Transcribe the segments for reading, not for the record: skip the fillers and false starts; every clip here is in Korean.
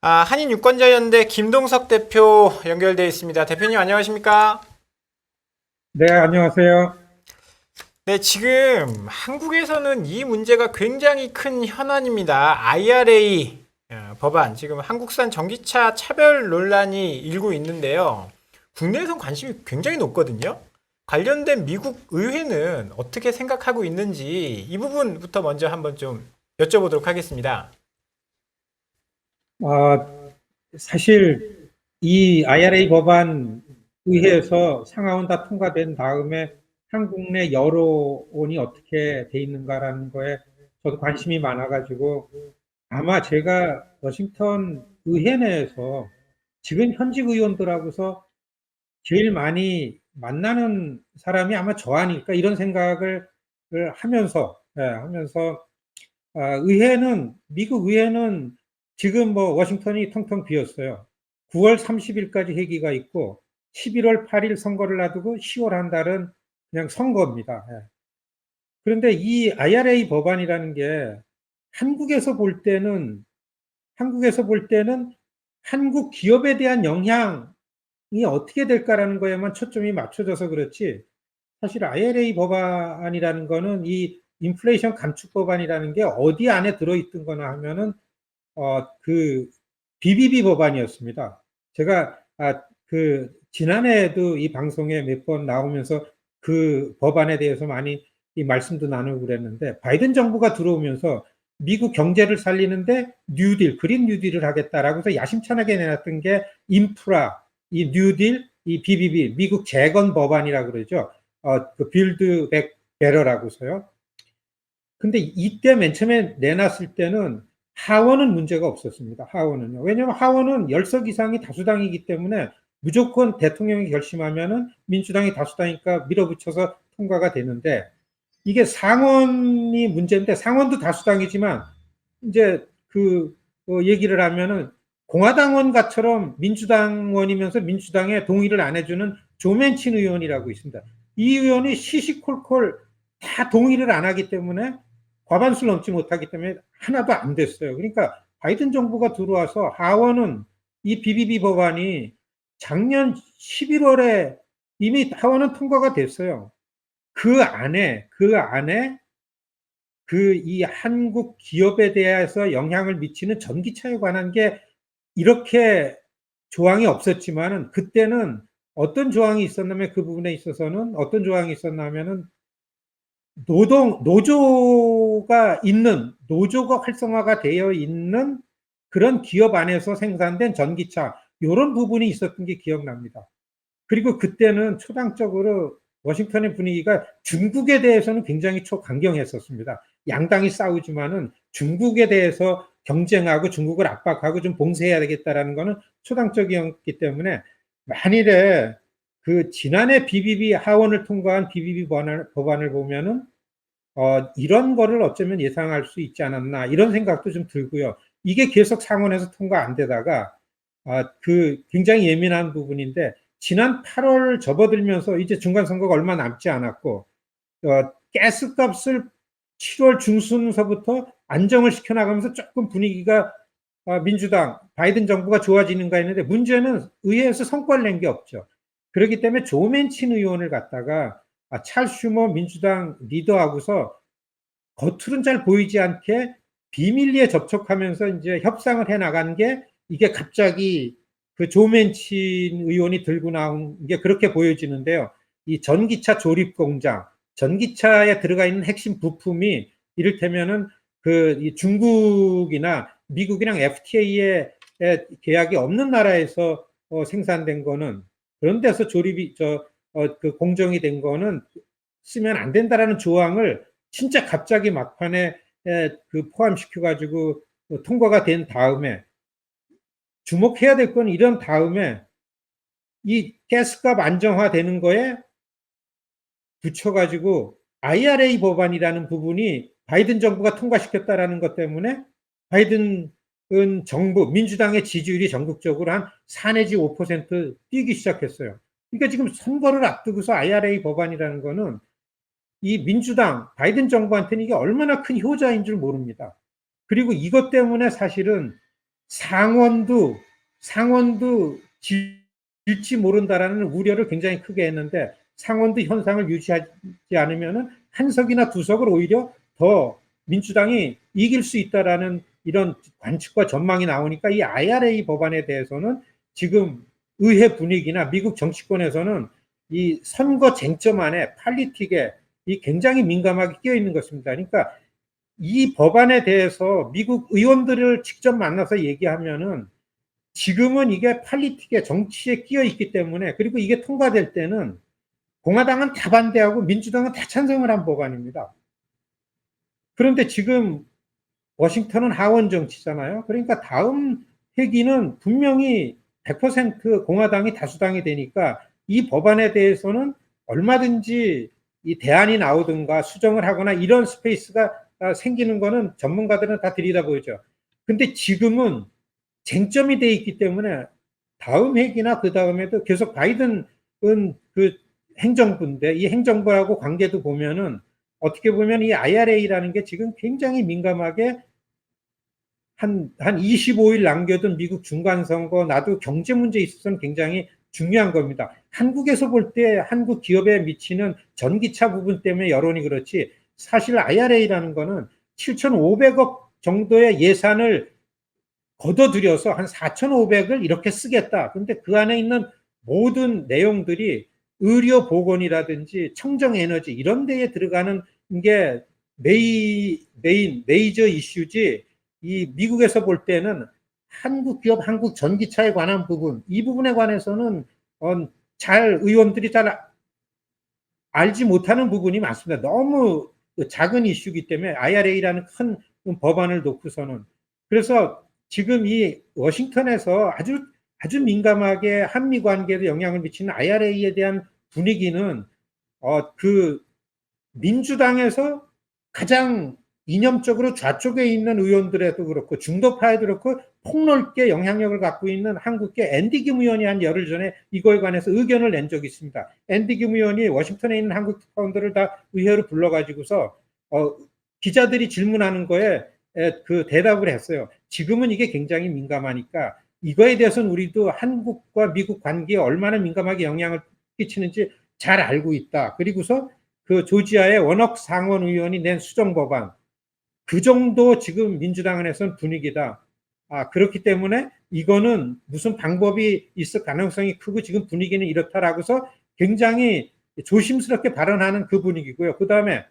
한인유권자연대 김동석 대표 연결되어 있습니다. 대표님 안녕하십니까? 네, 안녕하세요. 네, 지금 한국에서는 이 문제가 굉장히 큰 현안입니다. IRA 법안, 지금 한국산 전기차 차별 논란이 일고 있는데요. 국내에선 관심이 굉장히 높거든요. 관련된 미국 의회는 어떻게 생각하고 있는지 이 부분부터 먼저 한번 좀 여쭤보도록 하겠습니다. 아, 사실 이 IRA 법안 의회에서 상하원 다 통과된 다음에 한국 내 여론이 어떻게 돼 있는가라는 거에 저도 관심이 많아가지고 아마 제가 워싱턴 의회 내에서 지금 현직 의원들하고서 제일 많이 만나는 사람이 아마 저 아닐까 이런 생각을 하면서 미국 의회는 지금 뭐 워싱턴이 텅텅 비었어요. 9월 30일까지 회기가 있고 11월 8일 선거를 놔두고 10월 한 달은 그냥 선거입니다. 예. 그런데 이 IRA 법안이라는 게 한국에서 볼 때는 한국에서 볼 때는 한국 기업에 대한 영향이 어떻게 될까라는 거에만 초점이 맞춰져서 그렇지, 사실 IRA 법안이라는 거는 이 인플레이션 감축 법안이라는 게 어디 안에 들어있던 거나 하면은 그 BBB 법안이었습니다. 제가 그 지난해에도 이 방송에 몇 번 나오면서 그 법안에 대해서 많이 이 말씀도 나누고 그랬는데, 바이든 정부가 들어오면서 미국 경제를 살리는데 뉴딜, 그린 뉴딜을 하겠다라고 해서 야심찬하게 내놨던 게 인프라, 이 뉴딜, 이 BBB, 미국 재건 법안이라고 그러죠. 그 빌드 백 베러라고서요. 근데 이때 맨 처음에 내놨을 때는 하원은 문제가 없었습니다. 하원은요. 왜냐하면 하원은 10석 이상이 다수당이기 때문에 무조건 대통령이 결심하면은 민주당이 다수당이니까 밀어붙여서 통과가 되는데, 이게 상원이 문제인데, 상원도 다수당이지만 이제 얘기를 하면은 공화당원과처럼 민주당원이면서 민주당에 동의를 안 해주는 조맨친 의원이라고 있습니다. 이 의원이 시시콜콜 다 동의를 안 하기 때문에, 과반수를 넘지 못하기 때문에 하나도 안 됐어요. 그러니까 바이든 정부가 들어와서 하원은 이 BBB 법안이 작년 11월에 이미 하원은 통과가 됐어요. 그 안에 이 한국 기업에 대해서 영향을 미치는 전기차에 관한 게 이렇게 조항이 없었지만은, 그때는 어떤 조항이 있었냐면, 그 부분에 있어서는 어떤 조항이 있었냐면은 노조가 활성화가 되어 있는 그런 기업 안에서 생산된 전기차, 요런 부분이 있었던 게 기억납니다. 그리고 그때는 초당적으로 워싱턴의 분위기가 중국에 대해서는 굉장히 초강경했었습니다. 양당이 싸우지만은 중국에 대해서 경쟁하고 중국을 압박하고 좀 봉쇄해야 되겠다라는 거는 초당적이었기 때문에, 만일에 그 지난해 BBB 하원을 통과한 BBB 법안을 보면은 이런 거를 어쩌면 예상할 수 있지 않았나 이런 생각도 좀 들고요. 이게 계속 상원에서 통과 안 되다가 굉장히 예민한 부분인데, 지난 8월 접어들면서 이제 중간선거가 얼마 남지 않았고 가스값을 7월 중순서부터 안정을 시켜나가면서 조금 분위기가 민주당, 바이든 정부가 좋아지는가 했는데, 문제는 의회에서 성과를 낸 게 없죠. 그렇기 때문에 조맨친 의원을 갖다가 찰스 슈머 민주당 리더하고서 겉으로는 잘 보이지 않게 비밀리에 접촉하면서 이제 협상을 해 나간 게, 이게 갑자기 그 조맨친 의원이 들고 나온 게 그렇게 보여지는데요. 이 전기차 조립 공장, 전기차에 들어가 있는 핵심 부품이 이를테면은 이 중국이나 미국이랑 FTA에 계약이 없는 나라에서 생산된 거는, 그런 데서 그 공정이 된 거는 쓰면 안 된다라는 조항을 진짜 갑자기 막판에 포함시켜 가지고 통과가 된 다음에, 주목해야 될 건 이런 다음에 이 가스값 안정화되는 거에 붙여 가지고 IRA 법안이라는 부분이 바이든 정부가 통과시켰다라는 것 때문에, 바이든 정부 민주당의 지지율이 전국적으로 한 4 내지 5% 뛰기 시작했어요. 그러니까 지금 선거를 앞두고서 IRA 법안이라는 거는 이 민주당, 바이든 정부한테는 이게 얼마나 큰 효자인 줄 모릅니다. 그리고 이것 때문에 사실은 상원도 질지 모른다라는 우려를 굉장히 크게 했는데 상원도 현상을 유지하지 않으면은 한석이나 두석을 오히려 더 민주당이 이길 수 있다라는 이런 관측과 전망이 나오니까 이 IRA 법안에 대해서는 지금 의회 분위기나 미국 정치권에서는 이 선거 쟁점 안에 팔리틱에 이 굉장히 민감하게 끼어 있는 것입니다. 그러니까 이 법안에 대해서 미국 의원들을 직접 만나서 얘기하면은 지금은 이게 팔리틱에 정치에 끼어 있기 때문에 그리고 이게 통과될 때는 공화당은 다 반대하고 민주당은 다 찬성을 한 법안입니다. 그런데 지금 워싱턴은 하원 정치잖아요. 그러니까 다음 회기는 분명히 100% 공화당이 다수당이 되니까 이 법안에 대해서는 얼마든지 이 대안이 나오든가 수정을 하거나 이런 스페이스가 생기는 거는 전문가들은 다 들여다보죠. 근데 지금은 쟁점이 돼 있기 때문에 다음 회기나 그 다음에도 계속 바이든은 그 행정부인데 이 행정부하고 관계도 보면은 어떻게 보면 이 IRA라는 게 지금 굉장히 민감하게 한 25일 남겨둔 미국 중간선거 나도 경제 문제에 있어서는 굉장히 중요한 겁니다. 한국에서 볼 때 한국 기업에 미치는 전기차 부분 때문에 여론이 그렇지 사실 IRA라는 거는 7,500억 정도의 예산을 걷어들여서 한 4,500을 이렇게 쓰겠다. 근데 그 안에 있는 모든 내용들이 의료 보건이라든지 청정 에너지 이런 데에 들어가는 게 메이저 이슈지 이 미국에서 볼 때는 한국 기업, 한국 전기차에 관한 부분, 이 부분에 관해서는 잘 의원들이 잘 알지 못하는 부분이 많습니다. 너무 작은 이슈이기 때문에 IRA라는 큰 법안을 놓고서는 그래서 지금 이 워싱턴에서 아주 민감하게 한미 관계에 영향을 미치는 IRA에 대한 분위기는 그 민주당에서 가장 이념적으로 좌쪽에 있는 의원들에도 그렇고 중도파에도 그렇고 폭넓게 영향력을 갖고 있는 한국계 앤디 김 의원이 한 열흘 전에 이거에 관해서 의견을 낸 적이 있습니다. 앤디 김 의원이 워싱턴에 있는 한국 특파원들을 다 의회로 불러가지고서 기자들이 질문하는 거에 그 대답을 했어요. 지금은 이게 굉장히 민감하니까 이거에 대해서는 우리도 한국과 미국 관계에 얼마나 민감하게 영향을 끼치는지 잘 알고 있다. 그리고서 그 조지아의 워낙 상원 의원이 낸 수정 법안 그 정도 지금 민주당 안에서는 분위기다. 그렇기 때문에 이거는 무슨 방법이 있을 가능성이 크고 지금 분위기는 이렇다라고서 굉장히 조심스럽게 발언하는 그 분위기고요. 그 다음에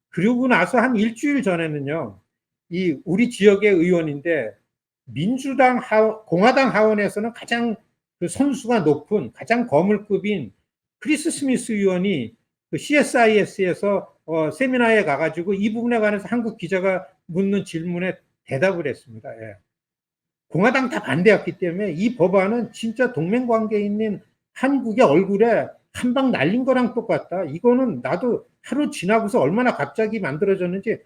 그러고 나서 한 일주일 전에는요, 이 우리 지역의 의원인데 민주당 공화당 하원에서는 가장 그 선수가 높은 가장 거물급인 크리스 스미스 의원이 그 CSIS에서 세미나에 가가지고 이 부분에 관해서 한국 기자가 묻는 질문에 대답을 했습니다. 예. 공화당 다 반대했기 때문에 이 법안은 진짜 동맹관계에 있는 한국의 얼굴에 한 방 날린 거랑 똑같다. 이거는 나도 하루 지나고서 얼마나 갑자기 만들어졌는지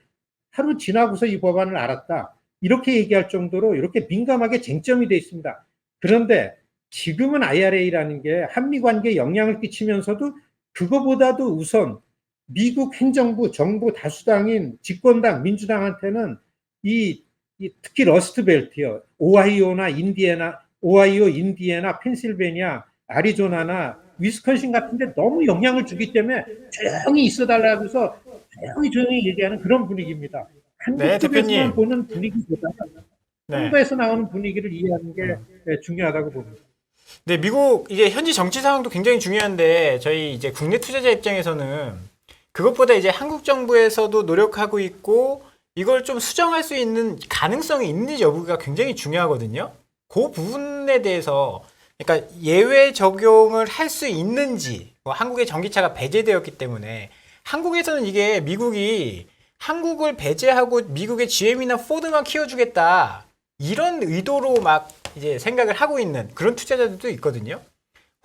하루 지나고서 이 법안을 알았다. 이렇게 얘기할 정도로 이렇게 민감하게 쟁점이 돼 있습니다. 그런데 지금은 IRA라는 게 한미 관계에 영향을 끼치면서도 그거보다도 우선 미국 행정부, 정부 다수당인 집권당, 민주당한테는 특히 러스트벨트요. 오하이오, 인디애나, 펜실베니아, 아리조나나 위스콘신 같은데 너무 영향을 주기 때문에 조용히 있어달라고 해서 조용히 얘기하는 그런 분위기입니다. 네, 한국 쪽에서만 대표님. 보는 분위기보다 네. 선거에서 나오는 분위기를 이해하는 게 중요하다고 봅니다. 네, 미국 이제 현지 정치 상황도 굉장히 중요한데 저희 이제 국내 투자자 입장에서는 그것보다 이제 한국 정부에서도 노력하고 있고 이걸 좀 수정할 수 있는 가능성이 있는지 여부가 굉장히 중요하거든요. 그 부분에 대해서 그러니까 예외 적용을 할 수 있는지 뭐 한국의 전기차가 배제되었기 때문에 한국에서는 이게 미국이 한국을 배제하고 미국의 GM이나 포드만 키워주겠다 이런 의도로 막 이제 생각을 하고 있는 그런 투자자들도 있거든요.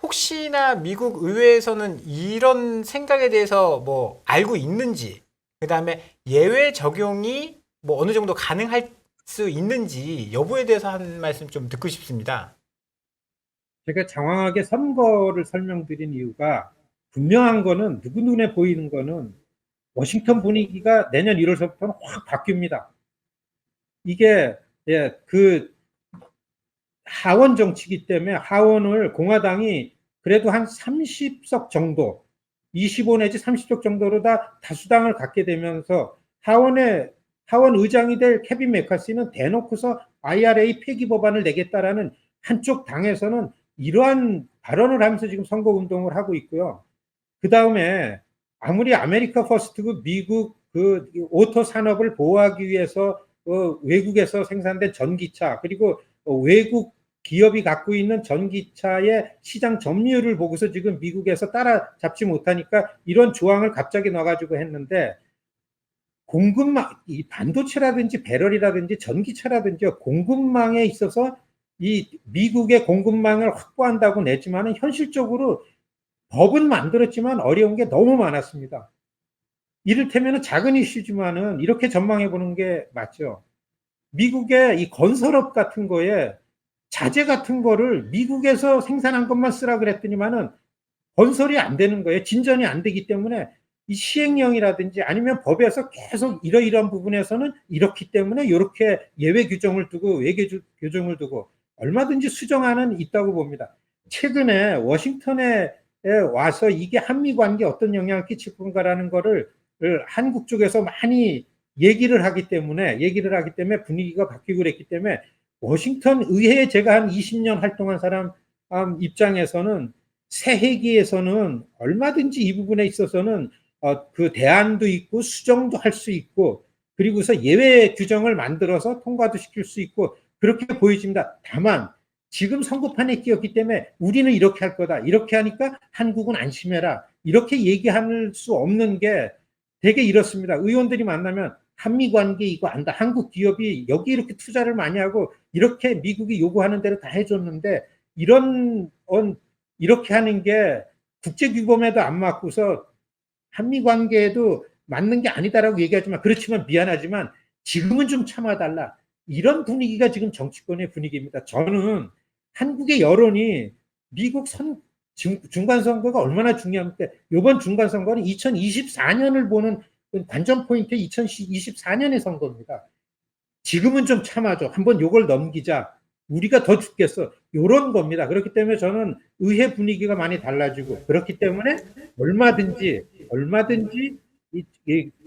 혹시나 미국 의회에서는 이런 생각에 대해서 뭐 알고 있는지, 그 다음에 예외 적용이 뭐 어느 정도 가능할 수 있는지 여부에 대해서 한 말씀 좀 듣고 싶습니다. 제가 장황하게 선거를 설명드린 이유가 분명한 거는 누구 눈에 보이는 거는 워싱턴 분위기가 내년 1월서부터는 확 바뀝니다. 이게 예, 그 하원 정치이기 때문에 하원을 공화당이 그래도 한 30석 정도, 25 내지 30석 정도로 다 다수당을 갖게 되면서 하원 의장이 될 케빈 메카시는 대놓고서 IRA 폐기 법안을 내겠다라는 한쪽 당에서는 이러한 발언을 하면서 지금 선거 운동을 하고 있고요. 그 다음에 아무리 아메리카 퍼스트고 미국 그 오토 산업을 보호하기 위해서 외국에서 생산된 전기차 그리고 외국 기업이 갖고 있는 전기차의 시장 점유율을 보고서 지금 미국에서 따라잡지 못하니까 이런 조항을 갑자기 넣어가지고 했는데 공급망, 이 반도체라든지 배럴이라든지 전기차라든지 공급망에 있어서 이 미국의 공급망을 확보한다고 냈지만은 현실적으로 법은 만들었지만 어려운 게 너무 많았습니다. 이를테면 작은 이슈지만은 이렇게 전망해 보는 게 맞죠. 미국의 이 건설업 같은 거에 자재 같은 거를 미국에서 생산한 것만 쓰라 그랬더니만은 건설이 안 되는 거예요. 진전이 안 되기 때문에 이 시행령이라든지 아니면 법에서 계속 이러이러한 부분에서는 이렇기 때문에 이렇게 예외 규정을 두고 외계 규정을 두고 얼마든지 수정안은 있다고 봅니다. 최근에 워싱턴에 와서 이게 한미 관계에 어떤 영향을 끼칠 건가라는 거를 한국 쪽에서 많이 얘기를 하기 때문에 분위기가 바뀌고 그랬기 때문에 워싱턴 의회에 제가 한 20년 활동한 사람 입장에서는 새 회기에서는 얼마든지 이 부분에 있어서는 그 대안도 있고 수정도 할 수 있고 그리고서 예외 규정을 만들어서 통과도 시킬 수 있고 그렇게 보여집니다. 다만 지금 선거판에 끼었기 때문에 우리는 이렇게 할 거다. 이렇게 하니까 한국은 안심해라. 이렇게 얘기할 수 없는 게 되게 이렇습니다. 의원들이 만나면 한미 관계 이거 안다. 한국 기업이 여기 이렇게 투자를 많이 하고 이렇게 미국이 요구하는 대로 다 해줬는데 이렇게 하는 게 국제규범에도 안 맞고서 한미 관계에도 맞는 게 아니다라고 얘기하지만 그렇지만 미안하지만 지금은 좀 참아달라. 이런 분위기가 지금 정치권의 분위기입니다. 저는 한국의 여론이 미국 중간선거가 얼마나 중요합니까? 이번 중간선거는 2024년을 보는 관전 포인트 2024년의 선거입니다. 지금은 좀 참아줘. 한번 요걸 넘기자. 우리가 더 죽겠어. 이런 겁니다. 그렇기 때문에 저는 의회 분위기가 많이 달라지고 그렇기 때문에 얼마든지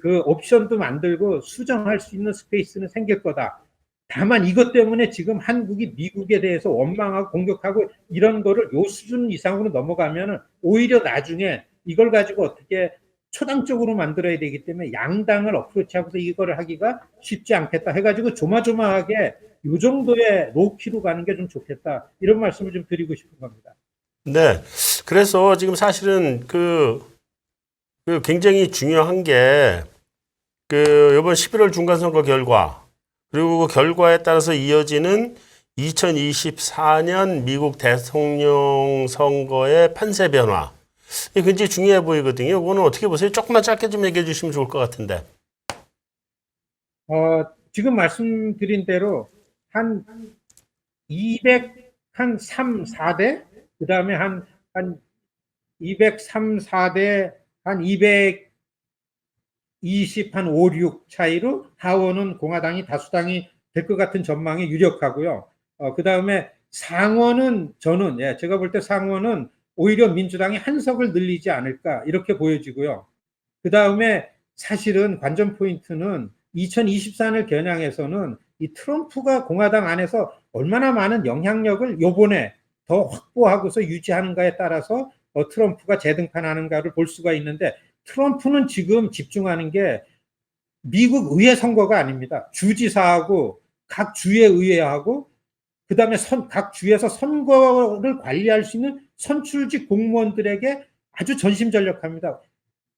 그 옵션도 만들고 수정할 수 있는 스페이스는 생길 거다. 다만 이것 때문에 지금 한국이 미국에 대해서 원망하고 공격하고 이런 거를 요 수준 이상으로 넘어가면 오히려 나중에 이걸 가지고 어떻게 초당적으로 만들어야 되기 때문에 양당을 어프로치하고서 이거를 하기가 쉽지 않겠다 해가지고 조마조마하게 요 정도의 로키로 가는 게 좀 좋겠다 이런 말씀을 좀 드리고 싶은 겁니다. 네. 그래서 지금 사실은 그 굉장히 중요한 게 이번 11월 중간선거 결과 그리고 그 결과에 따라서 이어지는 2024년 미국 대통령 선거의 판세 변화. 이게 굉장히 중요해 보이거든요. 그거는 어떻게 보세요? 조금만 짧게 좀 얘기해 주시면 좋을 것 같은데. 지금 말씀드린 대로 한 203, 4대, 그 다음에 한 203, 4대, 한 220, 한 5, 6 차이로 하원은 공화당이 다수당이 될 것 같은 전망이 유력하고요. 그 다음에 상원은 제가 볼 때 상원은 오히려 민주당이 한 석을 늘리지 않을까 이렇게 보여지고요. 그 다음에 사실은 관전 포인트는 2024년 겨냥해서는 이 트럼프가 공화당 안에서 얼마나 많은 영향력을 요번에 더 확보하고서 유지하는가에 따라서 트럼프가 재등판하는가를 볼 수가 있는데 트럼프는 지금 집중하는 게 미국 의회 선거가 아닙니다. 주지사하고 각 주의 의회하고 그다음에 각 주에서 선거를 관리할 수 있는 선출직 공무원들에게 아주 전심전력합니다.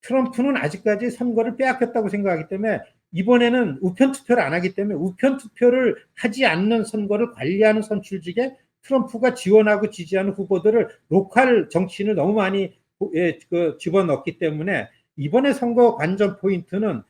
트럼프는 아직까지 선거를 빼앗겼다고 생각하기 때문에 이번에는 우편 투표를 안 하기 때문에 우편 투표를 하지 않는 선거를 관리하는 선출직에 트럼프가 지원하고 지지하는 후보들을 로컬 정치인을 너무 많이 집어넣기 때문에 이번에 선거 관전 포인트는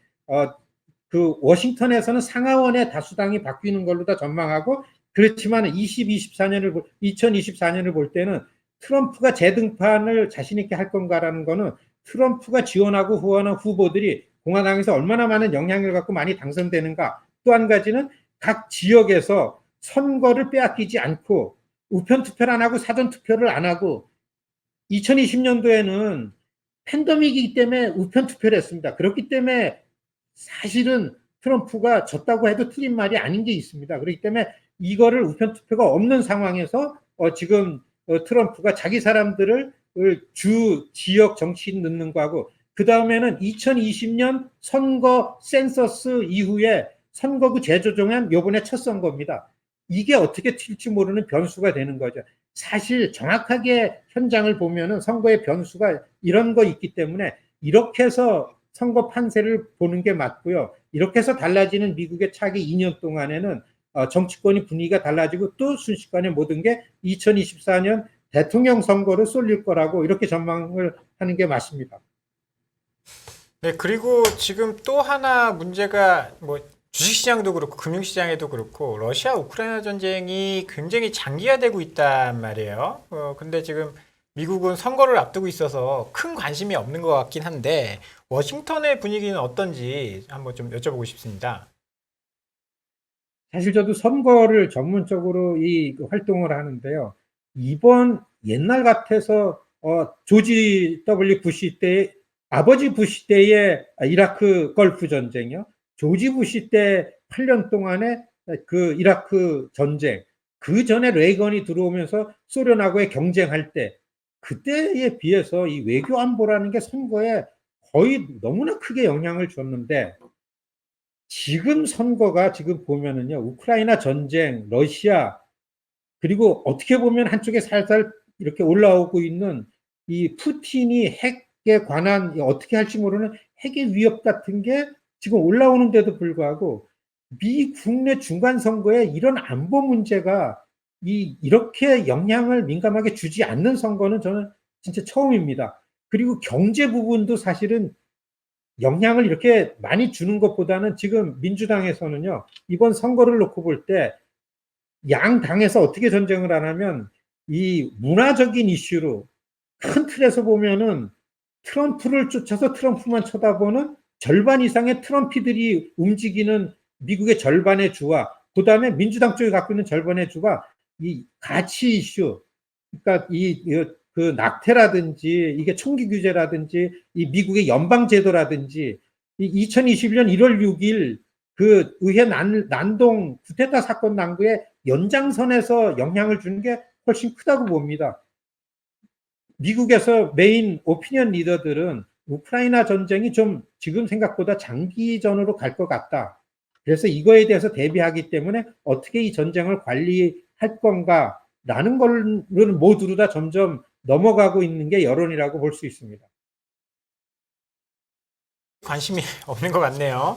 그 워싱턴에서는 상하원의 다수당이 바뀌는 걸로 다 전망하고 그렇지만 2024년을 볼 때는 트럼프가 재등판을 자신 있게 할 건가라는 거는 트럼프가 지원하고 후원한 후보들이 공화당에서 얼마나 많은 영향력을 갖고 많이 당선되는가. 또 한 가지는 각 지역에서 선거를 빼앗기지 않고 우편 투표를 안 하고 사전 투표를 안 하고 2020년도에는 팬데믹이기 때문에 우편 투표를 했습니다. 그렇기 때문에 사실은 트럼프가 졌다고 해도 틀린 말이 아닌 게 있습니다. 그렇기 때문에 이거를 우편 투표가 없는 상황에서 지금 트럼프가 자기 사람들을 주 지역 정치인 넣는 거하고 그 다음에는 2020년 선거 센서스 이후에 선거구 재조정한 요번에 첫 선거입니다. 이게 어떻게 튈지 모르는 변수가 되는 거죠. 사실 정확하게 현장을 보면은 선거의 변수가 이런 거 있기 때문에 이렇게 해서 선거 판세를 보는 게 맞고요. 이렇게 해서 달라지는 미국의 차기 2년 동안에는 정치권의 분위기가 달라지고 또 순식간에 모든 게 2024년 대통령 선거로 쏠릴 거라고 이렇게 전망을 하는 게 맞습니다. 네, 그리고 지금 또 하나 문제가 뭐 주식시장도 그렇고 금융시장에도 그렇고 러시아 우크라이나 전쟁이 굉장히 장기화되고 있단 말이에요. 근데 지금 미국은 선거를 앞두고 있어서 큰 관심이 없는 것 같긴 한데 워싱턴의 분위기는 어떤지 한번 좀 여쭤보고 싶습니다. 사실 저도 선거를 전문적으로 이 활동을 하는데요. 이번 옛날 같아서 조지 W 부시 때 아버지 부시 때의 이라크 걸프 전쟁이요. 조지 부시 때 8년 동안의 그 이라크 전쟁, 그 전에 레이건이 들어오면서 소련하고의 경쟁할 때 그때에 비해서 이 외교 안보라는 게 선거에 거의 너무나 크게 영향을 줬는데 지금 선거가 지금 보면은요, 우크라이나 전쟁, 러시아, 그리고 어떻게 보면 한쪽에 살살 이렇게 올라오고 있는 이 푸틴이 핵에 관한 어떻게 할지 모르는 핵의 위협 같은 게 지금 올라오는데도 불구하고 미 국내 중간 선거에 이런 안보 문제가 이렇게 영향을 민감하게 주지 않는 선거는 저는 진짜 처음입니다. 그리고 경제 부분도 사실은 영향을 이렇게 많이 주는 것보다는 지금 민주당에서는요, 이번 선거를 놓고 볼 때 양 당에서 어떻게 전쟁을 하냐면 이 문화적인 이슈로 큰 틀에서 보면은 트럼프를 쫓아서 트럼프만 쳐다보는 절반 이상의 트럼피들이 움직이는 미국의 절반의 주와 그 다음에 민주당 쪽이 갖고 있는 절반의 주가 이 가치 이슈, 그러니까 그 낙태라든지 이게 총기 규제라든지 이 미국의 연방 제도라든지 이 2021년 1월 6일 그 의회 난동 쿠데타 사건 당구의 연장선에서 영향을 주는 게 훨씬 크다고 봅니다. 미국에서 메인 오피니언 리더들은 우크라이나 전쟁이 좀 지금 생각보다 장기전으로 갈 것 같다. 그래서 이거에 대해서 대비하기 때문에 어떻게 이 전쟁을 관리할 건가라는 거는 모두 다 점점 넘어가고 있는 게 여론이라고 볼 수 있습니다. 관심이 없는 것 같네요.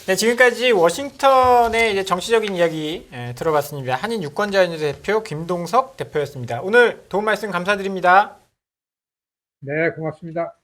네, 지금까지 워싱턴의 이제 정치적인 이야기 들어봤습니다. 한인 유권자연대 대표 김동석 대표였습니다. 오늘 도움 말씀 감사드립니다. 네, 고맙습니다.